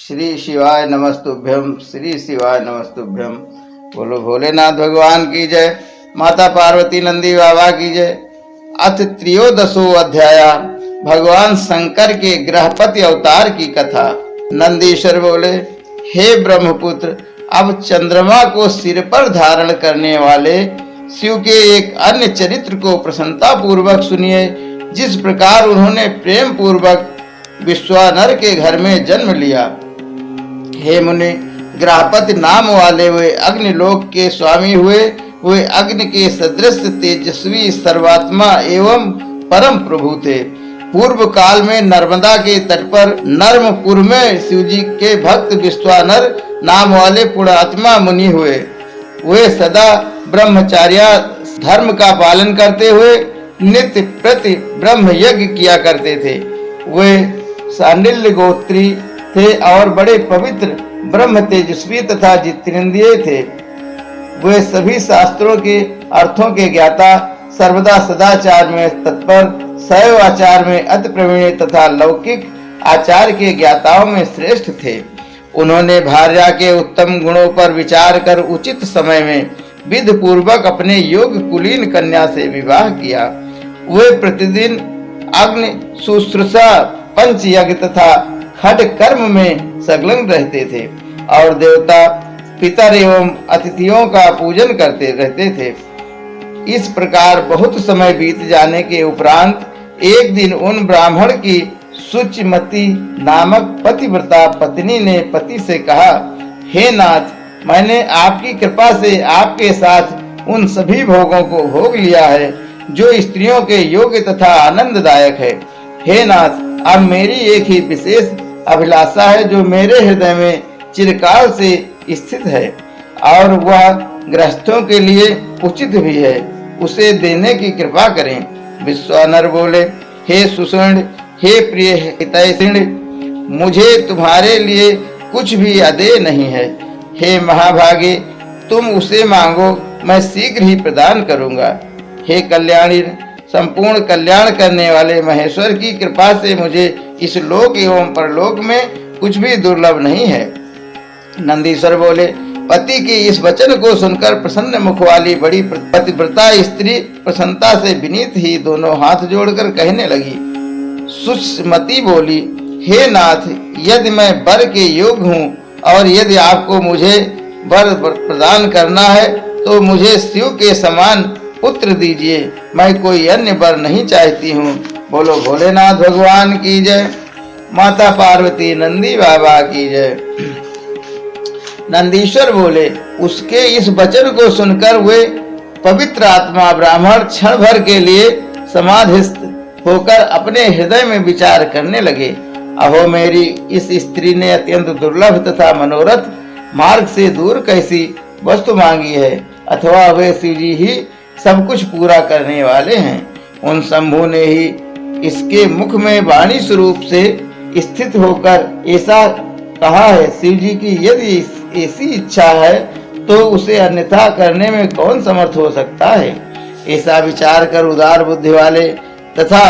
श्री शिवाय नमस्तुभ्यम, श्री शिवाय नमस्तुभ्यम। बोलो भोलेनाथ भगवान की जय, माता पार्वती नंदी बाबा की जय। अथ त्रयोदशो अध्याय, भगवान शंकर के ग्रहपति अवतार की कथा। नंदीश्वर बोले, हे ब्रह्मपुत्र, अब चंद्रमा को सिर पर धारण करने वाले शिव के एक अन्य चरित्र को प्रसन्नता पूर्वक सुनिए। जिस प्रकार उन्होंने प्रेम पूर्वक विश्वानर के घर में जन्म लिया। हे मुनि, ग्रहपति नाम वाले वे अग्निलोक के स्वामी हुए। वे अग्नि के सदृश तेजस्वी सर्वात्मा एवं परम प्रभु थे। पूर्व काल में नर्मदा के तट पर नर्मपुर में शिवजी के भक्त विश्वानर नाम वाले पुण्यात्मा मुनि हुए। वे सदा ब्रह्मचार्य धर्म का पालन करते हुए नित्य प्रति ब्रह्म यज्ञ किया करते थे। वे सांडिल्य गोत्री थे और बड़े पवित्र ब्रह्म तेजस्वी तथा जितेंद्रिय थे। वे सभी शास्त्रों के अर्थों के ज्ञाता, सर्वदा सदाचार में तत्पर, शैव आचार में अति प्रवीण तथा लौकिक आचार के ज्ञाताओं में श्रेष्ठ थे। उन्होंने भार्या के उत्तम गुणों पर विचार कर उचित समय में विधि पूर्वक अपने योग कुलीन कन्या से विवाह किया। वे प्रतिदिन अग्नि शुश्रूषा, पंच यज्ञ तथा खड कर्म में संलग्न रहते थे और देवता, पितर एवं अतिथियों का पूजन करते रहते थे। इस प्रकार बहुत समय बीत जाने के उपरांत एक दिन उन ब्राह्मण की शुचिमती नामक पतिव्रता पत्नी ने पति से कहा, हे नाथ, मैंने आपकी कृपा से आपके साथ उन सभी भोगों को भोग लिया है जो स्त्रियों के योग्य तथा आनंददायक है। हे नाथ, अब मेरी एक ही विशेष अभिलाषा है जो मेरे हृदय में चिरकाल से स्थित है और वह गृहस्थों के लिए उचित भी है। उसे देने की कृपा करें। विश्वानर बोले, हे सुषण, हे प्रिय हितैषिणी, मुझे तुम्हारे लिए कुछ भी अदेय नहीं है। हे महाभागे, तुम उसे मांगो, मैं शीघ्र ही प्रदान करूंगा। हे कल्याणी, संपूर्ण कल्याण करने वाले महेश्वर की कृपा से मुझे इस लोक एवं परलोक में कुछ भी दुर्लभ नहीं है। नंदीश्वर बोले, पति के इस वचन को सुनकर प्रसन्न मुख वाली बड़ी पतिव्रता स्त्री प्रसन्नता से विनीत ही दोनों हाथ जोड़कर कहने लगी। सुषमती बोली, हे नाथ, यदि मैं वर के योग्य हूँ और यदि आपको मुझे वर प्रदान करना है तो मुझे शिव के समान पुत्र दीजिए। मैं कोई अन्य वर नहीं चाहती हूँ। बोलो भोलेनाथ भगवान की जय, माता पार्वती नंदी बाबा की जय। नंदीश्वर बोले, उसके इस वचन को सुनकर वे पवित्र आत्मा ब्राह्मण क्षण भर के लिए समाधिस्थ होकर अपने हृदय में विचार करने लगे। अहो, मेरी इस स्त्री ने अत्यंत दुर्लभ तथा मनोरथ मार्ग से दूर कैसी वस्तु मांगी है, अथवा वे शिवजी ही सब कुछ पूरा करने वाले हैं। उन शंभु ने ही इसके मुख में वाणी स्वरूप से स्थित होकर ऐसा कहा है, शिवजी की यदि ऐसी इच्छा है तो उसे अन्यथा करने में कौन समर्थ हो सकता है। ऐसा विचार कर उदार बुद्धि वाले तथा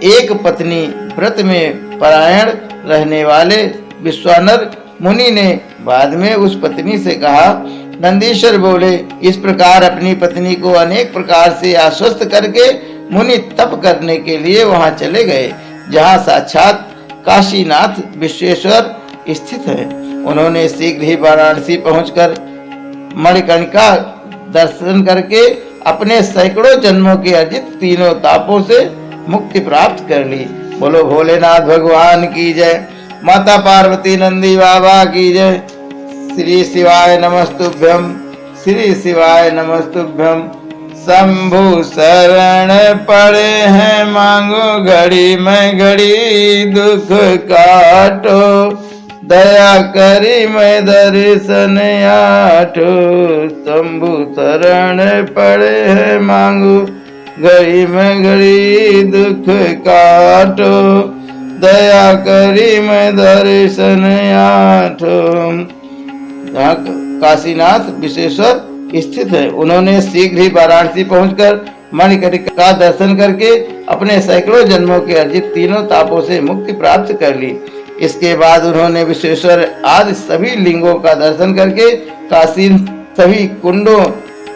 एक पत्नी व्रत में परायण रहने वाले विश्वानर मुनि ने बाद में उस पत्नी से कहा। नंदीश्वर बोले, इस प्रकार अपनी पत्नी को अनेक प्रकार से आश्वस्त करके मुनि तप करने के लिए वहां चले गए, जहां साक्षात काशीनाथ विश्वेश्वर स्थित है। उन्होंने शीघ्र ही वाराणसी पहुंचकर मणिकर्णिका दर्शन करके अपने सैकड़ों जन्मों के अर्जित तीनों तापों से मुक्ति प्राप्त कर ली। बोलो भोलेनाथ भगवान की जय, माता पार्वती नंदी बाबा की जय। श्री शिवाय नमस्तुभ्यम, श्री शिवाय नमस्तुभ्यम। शंभु शरण पड़े हैं, मांगो घड़ी में घड़ी दुख काटो, दया करी मैं दर्शन आठो। शंभु शरण पड़े हैं, मांगो घड़ी में घड़ी दुख काटो, दया करी मैं दर्शन आठो। जहाँ काशीनाथ विश्वेश्वर स्थित है। उन्होंने शीघ्र ही वाराणसी पहुंचकर मणिकर्णिका का दर्शन करके अपने सैकड़ों जन्मों के अर्जित तीनों तापों से मुक्ति प्राप्त कर ली। इसके बाद उन्होंने विश्वेश्वर आदि सभी लिंगों का दर्शन करके काशी सभी कुंडों,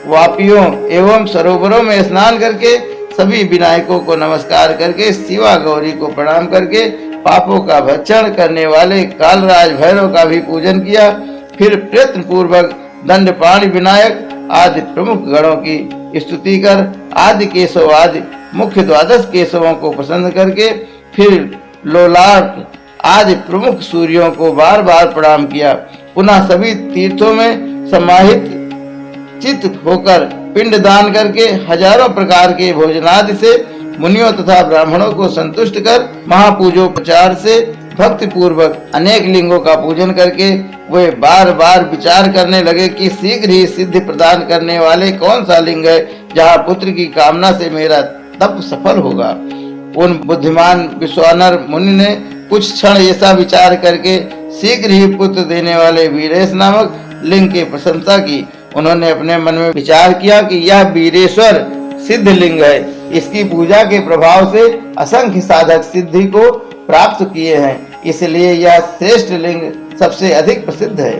वापियों एवं सरोवरों में स्नान करके सभी विनायकों को नमस्कार करके शिवा गौरी को प्रणाम करके पापों का भक्षण करने वाले कालराज भैरव का भी पूजन किया। फिर प्रयत्न पूर्वक दंडपाणि विनायक आदि प्रमुख गणों की स्तुति कर आदि केशव आदि मुख्य द्वादश केशवों को प्रसन्न करके फिर लोलाट आदि प्रमुख सूर्यों को बार बार प्रणाम किया। पुनः सभी तीर्थों में समाहित चित होकर पिंड दान करके हजारों प्रकार के भोजनादि से मुनियों तथा ब्राह्मणों को संतुष्ट कर महापूजोपचार से भक्ति पूर्वक अनेक लिंगों का पूजन करके वे बार बार विचार करने लगे कि शीघ्र ही सिद्धि प्रदान करने वाले कौन सा लिंग है जहाँ पुत्र की कामना से मेरा तप सफल होगा। उन बुद्धिमान विश्वानर मुनि ने कुछ क्षण ऐसा विचार करके शीघ्र ही पुत्र देने वाले वीरेश नामक लिंग की प्रशंसा की। उन्होंने अपने मन में विचार किया कि यह वीरेश्वर सिद्ध लिंग है, इसकी पूजा के प्रभाव से असंख्य साधक सिद्धि को प्राप्त किए हैं, इसलिए यह श्रेष्ठ लिंग सबसे अधिक प्रसिद्ध है।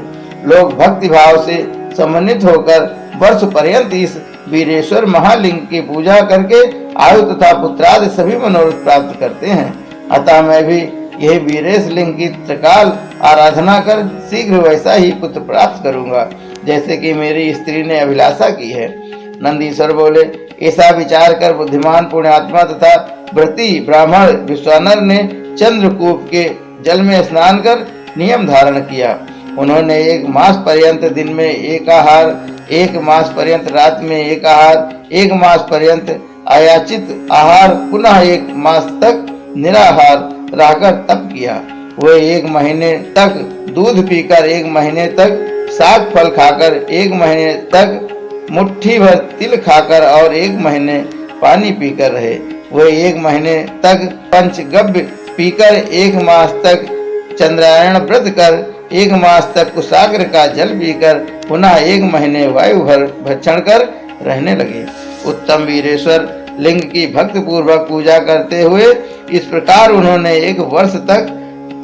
लोग भक्ति भाव से समन्वित होकर वर्ष पर्यंत इस वीरेश्वर महालिंग की पूजा करके आयु तथा पुत्रादि सभी मनोरथ प्राप्त करते हैं। अतः मैं भी यह वीरेश लिंग की त्रिकाल आराधना कर शीघ्र वैसा ही पुत्र प्राप्त करूंगा जैसे कि मेरी स्त्री ने अभिलाषा की है। नंदीश्वर बोले, ऐसा विचार कर बुद्धिमान पुण्यात्मा तथा व्रती ब्राह्मण विश्वानर ने चंद्रकूप के जल में स्नान कर नियम धारण किया। उन्होंने 1 मास पर्यंत दिन में एक आहार, 1 मास पर्यंत रात में एक आहार, 1 मास पर्यंत अयाचित आहार, पुनः 1 मास तक निराहार रहकर तप किया। वे 1 महीने तक दूध पीकर, 1 महीने तक साग फल खाकर, 1 महीने तक मुट्ठी भर तिल खाकर और 1 महीने पानी पीकर रहे। वे 1 महीने तक पंचगव्य पीकर, 1 मास तक चंद्रायण व्रत कर, 1 मास तक कुशाग्र का जल पीकर, पुनः 1 महीने वायु भर भक्षण कर रहने लगे। उत्तम वीरेश्वर लिंग की भक्ति पूर्वक पूजा करते हुए इस प्रकार उन्होंने 1 वर्ष तक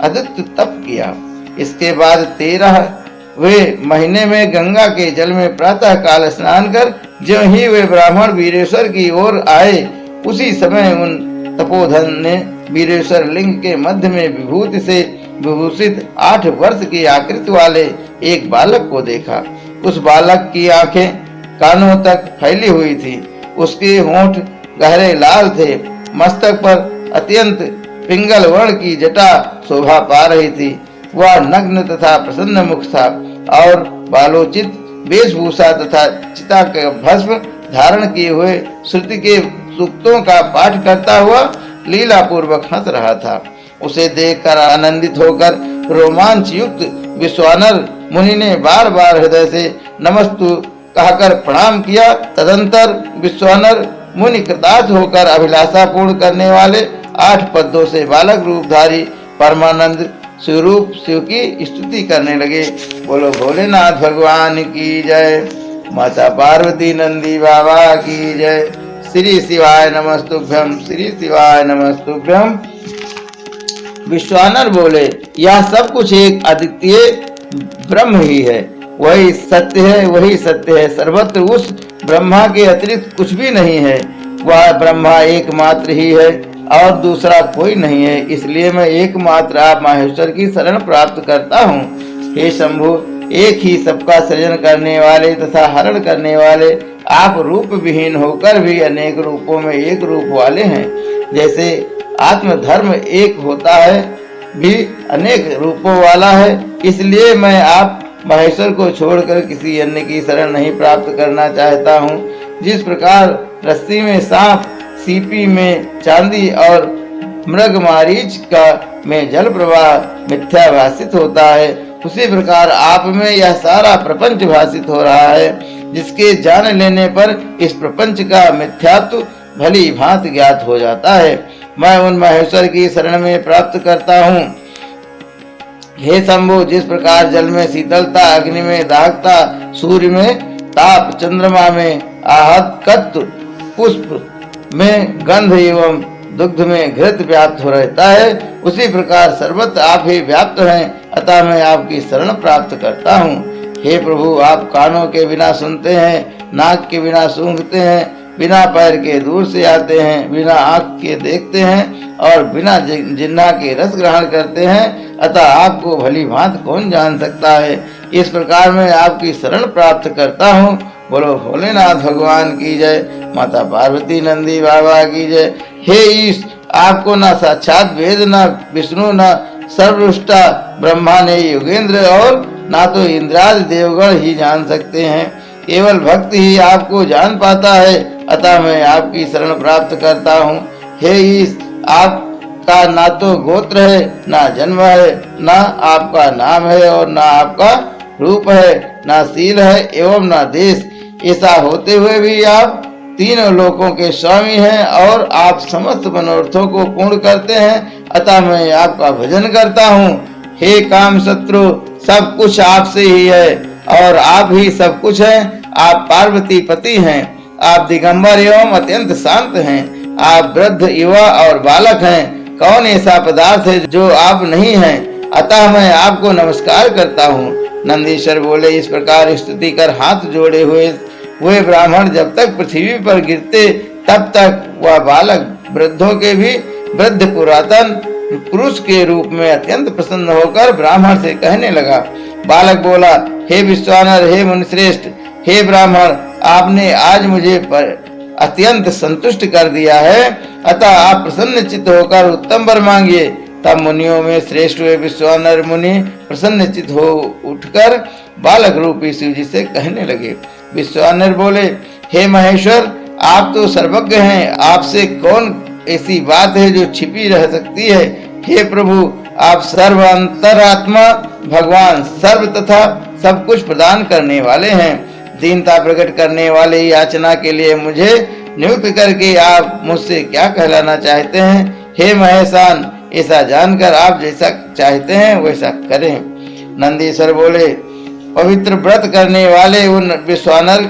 अद्भुत तप किया। इसके बाद 13वें महीने में गंगा के जल में प्रातः काल स्नान कर ज्यों ही वे ब्राह्मण वीरेश्वर की ओर आए, उसी समय उन तपोधन ने वीरेश्वर लिंग के मध्य में विभूति से विभूषित 8 वर्ष की आकृति वाले एक बालक को देखा। उस बालक की आंखें कानों तक फैली हुई थी, उसके होंठ गहरे लाल थे, मस्तक पर अत्यंत पिंगल वर्ण की जटा शोभा पा रही थी। वह नग्न तथा प्रसन्न मुख था और बालोचित वेशभूषा तथा चिता के भस्म धारण किए हुए श्रुति के सूक्तों का पाठ करता हुआ लीला पूर्वक हंस रहा था। उसे देखकर आनंदित होकर रोमांच युक्त विश्वानर मुनि ने बार बार हृदय से नमस्तु कहकर प्रणाम किया। तदंतर विश्वानर मुनि कृतार्थ होकर अभिलाषा पूर्ण करने वाले 8 पदों से बालक रूपधारी परमानंद स्वरूप शिव की स्तुति करने लगे। बोलो भोलेनाथ भगवान की जय, माता पार्वती नंदी बाबा की जय। श्री शिवाय नमस्तुभ्यम, श्री शिवाय नमस्तुभ्यम। विश्वानर बोले, यह सब कुछ एक अद्वितीय ब्रह्म ही है, वही सत्य है, वही सत्य है। सर्वत्र उस ब्रह्मा के अतिरिक्त कुछ भी नहीं है। वह ब्रह्मा एकमात्र ही है और दूसरा कोई नहीं है। इसलिए मैं एकमात्र आप माहेश्वर की शरण प्राप्त करता हूँ। हे शंभु, एक ही सबका सृजन करने वाले तथा हरण करने वाले आप रूप विहीन होकर भी अनेक रूपों में एक रूप वाले हैं। जैसे आत्मधर्म एक होता है भी अनेक रूपों वाला है, इसलिए मैं आप महेश्वर को छोड़कर किसी अन्य की शरण नहीं प्राप्त करना चाहता हूँ। जिस प्रकार रस्सी में सांप, सीपी में चांदी और मृगमारीच का में जल प्रवाह मिथ्या भाषित होता है, उसी प्रकार आप में यह सारा प्रपंच भाषित हो रहा है, जिसके जान लेने पर इस प्रपंच का मिथ्यात्व भली भांति ज्ञात हो जाता है। मैं उन महेश्वर की शरण में प्राप्त करता हूँ। हे शंभु, जिस प्रकार जल में शीतलता, अग्नि में दाहकता, सूर्य में ताप, चंद्रमा में आहतकत्व, पुष्प में गंध एवं दुग्ध में घृत व्याप्त हो रहता है, उसी प्रकार सर्वत्र आप ही व्याप्त हैं, अतः मैं आपकी शरण प्राप्त करता हूँ। हे प्रभु, आप कानों के बिना सुनते हैं, नाक के बिना सूंघते हैं, बिना पैर के दूर से आते हैं, बिना आँख के देखते हैं और बिना जिह्वा के रस ग्रहण करते हैं, अतः आपको भली भांति कौन जान सकता है। इस प्रकार मैं आपकी शरण प्राप्त करता हूँ। बोलो भोलेनाथ भगवान की जय, माता पार्वती नंदी बाबा की जय। हे ईश, आपको न साक्षात वेद, न विष्णु, न सर्वदृष्टा ब्रह्मा ने योगेंद्र और ना तो इंद्रादि देवगण ही जान सकते हैं, केवल भक्त ही आपको जान पाता है, अतः मैं आपकी शरण प्राप्त करता हूँ। हे ईश, आपका ना तो गोत्र है, ना जन्म है, ना आपका नाम है और ना आपका रूप है, ना शील है एवं ना देश। ऐसा होते हुए भी आप तीनों लोकों के स्वामी हैं और आप समस्त मनोरथों को पूर्ण करते हैं, अतः मैं आपका भजन करता हूँ। हे काम शत्रु, सब कुछ आपसे ही है और आप ही सब कुछ हैं। आप पार्वती पति हैं, आप दिगंबर एवं अत्यंत शांत हैं, आप वृद्ध, युवा और बालक हैं। कौन ऐसा पदार्थ है जो आप नहीं हैं, अतः मैं आपको नमस्कार करता हूँ। नंदीश्वर बोले, इस प्रकार स्तुति कर हाथ जोड़े हुए ब्राह्मण जब तक पृथ्वी पर गिरते तब तक वह बालक वृद्धों के भी वृद्ध पुरातन पुरुष के रूप में अत्यंत प्रसन्न होकर ब्राह्मण से कहने लगा। बालक बोला, हे विश्वानर, हे मुनिश्रेष्ठ, हे ब्राह्मण, आपने आज मुझे अत्यंत संतुष्ट कर दिया है, अतः आप प्रसन्न चित्त होकर उत्तम वर मांगिए। तब मुनियों में श्रेष्ठ हुए विश्वानर मुनि प्रसन्न चित्त हो उठकर बालक रूपी शिव जी से कहने लगे। विश्वानर बोले, हे महेश्वर, आप तो सर्वज्ञ हैं, आपसे कौन ऐसी बात है जो छिपी रह सकती है। हे प्रभु, आप सर्व अंतरात्मा भगवान, सर्व तथा सब कुछ प्रदान करने वाले हैं। दीनता प्रकट करने वाले याचना के लिए मुझे नियुक्त करके आप मुझसे क्या कहलाना चाहते हैं। हे महेशान, ऐसा जानकर आप जैसा चाहते हैं वैसा करें। नंदीश्वर बोले, पवित्र व्रत करने वाले उन विश्वानर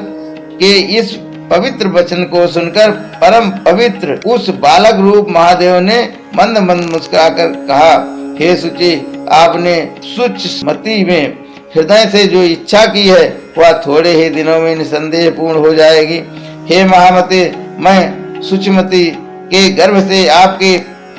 के इस पवित्र वचन को सुनकर परम पवित्र उस बालक रूप महादेव ने मंद मंद मुस्कुराकर कहा, हे सुचि, आपने सुचमति में हृदय से जो इच्छा की है वह थोड़े ही दिनों में निसंदेह पूर्ण हो जाएगी। हे महामते, मैं सुचमति के गर्भ से आपके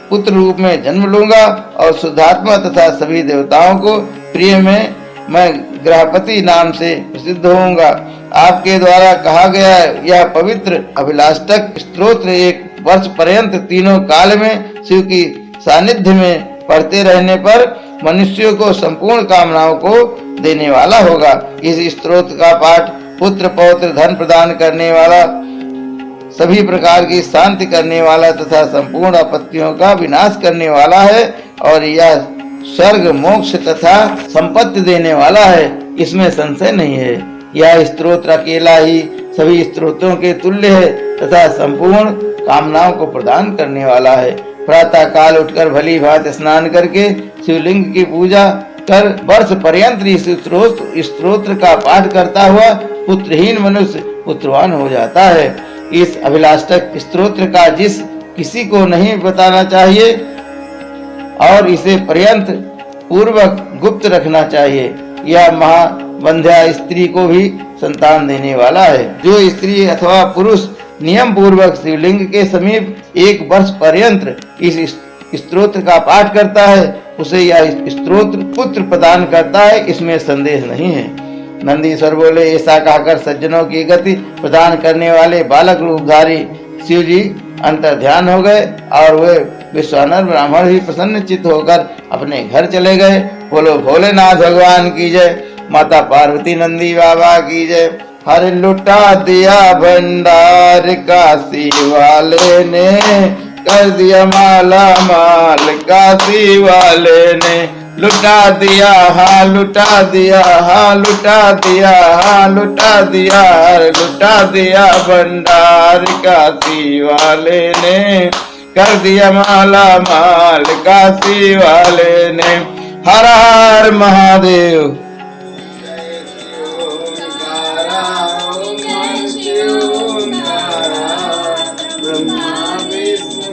पुत्र रूप में जन्म लूंगा और शुद्धात्मा तथा सभी देवताओं को प्रिय में मैं ग्रहपति नाम से प्रसिद्ध होऊंगा। आपके द्वारा कहा गया यह पवित्र अभिलाषक स्तोत्र एक वर्ष पर्यंत तीनों काल में शिव की सानिध्य में पढ़ते रहने पर मनुष्यों को संपूर्ण कामनाओं को देने वाला होगा। इस स्तोत्र का पाठ पुत्र पौत्र धन प्रदान करने वाला, सभी प्रकार की शांति करने वाला तथा संपूर्ण आपत्तियों का विनाश करने वाला है और यह स्वर्ग मोक्ष तथा संपत्ति देने वाला है, इसमें संशय नहीं है। यह स्तोत्र अकेला ही सभी स्तोत्रों के तुल्य है तथा संपूर्ण कामनाओं को प्रदान करने वाला है। प्रातः काल उठकर भली भांति स्नान करके शिवलिंग की पूजा कर वर्ष पर्यंत इस स्तोत्र का पाठ करता हुआ पुत्रहीन मनुष्य पुत्रवान हो जाता है। इस अभिलाषक स्तोत्र का जिस किसी को नहीं बताना चाहिए और इसे पर्यंत पूर्वक गुप्त रखना चाहिए। यह महावंध्या स्त्री को भी संतान देने वाला है। जो स्त्री अथवा पुरुष नियम पूर्वक शिवलिंग के समीप एक वर्ष पर्यंत इस स्तोत्र का पाठ करता है, उसे यह स्तोत्र पुत्र प्रदान करता है, इसमें संदेह नहीं है। नंदीश्वर बोले, ऐसा कहकर सज्जनों की गति प्रदान करने वाले बालक रूपधारी शिव जी अंतर ध्यान हो गए और वे विश्वानर ब्राह्मण ही प्रसन्न चित्त होकर अपने घर चले गए। बोलो भोलेनाथ भगवान की जय, माता पार्वती नंदी बाबा की जय। हर लुटा दिया भंडार काशी वाले ने, कर दिया माला माल काशी वाले ने, लुटा दिया हाँ लुटा दिया हाँ लुटा दिया हाँ लुटा दिया, लुटा दिया भंडार काशी वाले ने, कर दिया माला माल काशी वाले ने। हर हर महादेव। ब्रह्मा विष्णु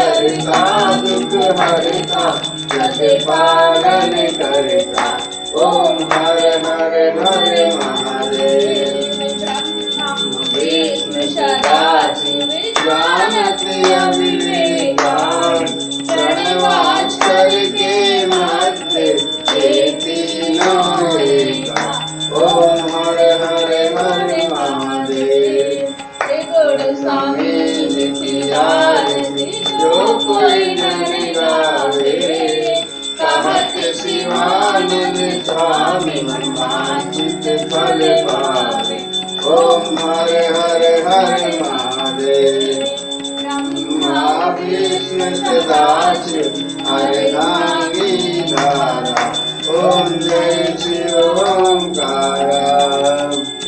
करता दुख हरता पालन करता। ओम हर हर हर महादेव। विष्णु सदाशिव जानते अविवेकान प्रणवास करके मत ये तीनों एका। ओम हर हर हर महादेव। गुरु स्वामी नित्यानंद जो कोई नर गावे कहत शिवानंद स्वामी मनमाचित फल पावे। ओम हर हर हर महादेव। ब्रह्मा विष्णु सदाशिव हर नाम